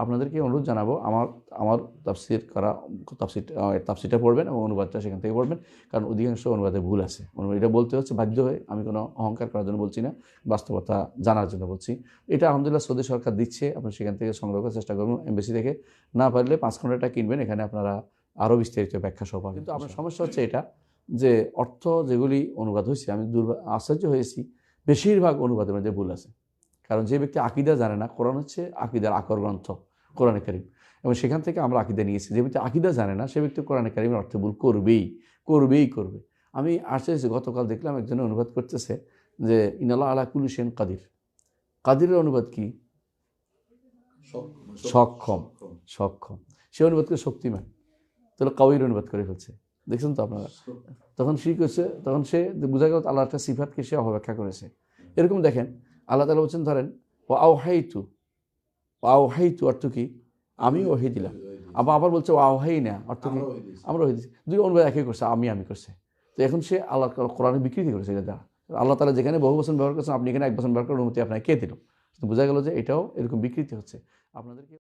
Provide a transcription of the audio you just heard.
আপনাদেরকে অনুরোধ জানাবো আমার আমার তাফসির করা তাফসিরটা পড়বেন এবং অনুবাদটা সেখান থেকে পড়বেন, কারণ অধিকাংশ অনুবাদে ভুল আছে। এটা বলতে হচ্ছে বাধ্য হয়ে, আমি কোনো অহংকার করার জন্য বলছি না, বাস্তবতা জানার জন্য বলছি। এটা আলহামদুলিল্লাহ সৌদি সরকার দিচ্ছে, আপনি সেখান থেকে সংগ্রহ করার চেষ্টা করবেন এমবেসি থেকে। না পারলে 5 ঘন্টাটা কিনবেন, এখানে আপনারা আরও বিস্তারিত ব্যাখ্যা সহ পাবেন। কিন্তু আপনার সমস্যা হচ্ছে এটা যে অর্থ যেগুলি অনুবাদ হয়েছে, আমি আশ্চর্য হয়েছি বেশিরভাগ অনুবাদের মধ্যে ভুল আছে। কারণ যে ব্যক্তি আকীদা জানে না, কোরআন হচ্ছে আকীদার আকর গ্রন্থ, কোরআনে কারীম, এবং সেখান থেকে আমরা আকীদা নিয়েছি। যে ব্যক্তি আকীদা জানে না সে ব্যক্তি কোরআনে কারীমের অর্থে ভুল করবেই। আমি আশ্চর্য, গতকাল দেখলাম একজন অনুবাদ করতেছে যে ইন্নাল্লাহ আলা কুল্লি শাইইন কাদির। কাদিরের অনুবাদ কি? সক্ষম। সে অনুবাদ করে শক্তিমান, তাহলে কাউইর অনুবাদ করে ফেলছে। দেখছেন তো আপনারা? তখন সে বোঝা গেল আল্লাহ একটা সিফাতকে সে অপব্যাখ্যা করেছে। এরকম দেখেন আল্লাহ তাআলা বলছেন, ধরেন ওয়াহাইতু অর্থ কি? আমি ওহী দিলাম। আবার বলছে ওয়াহাইনা অর্থ কি? আমরা ওহী দিচ্ছি। দুই অনুবাদ একই করছে, আমি করছে। তো এখন সে আল্লাহ কোরআনে বিকৃতি করেছে। এটা দ্বারা আল্লাহ তাআলা যেখানে বহু বচন ব্যবহার করছেন, আপনি এখানে এক বচন ব্যবহার করার অনুমতি আপনাকে কে দিল? বোঝা গেল যে এটাও এরকম বিকৃতি হচ্ছে। আপনাদেরকে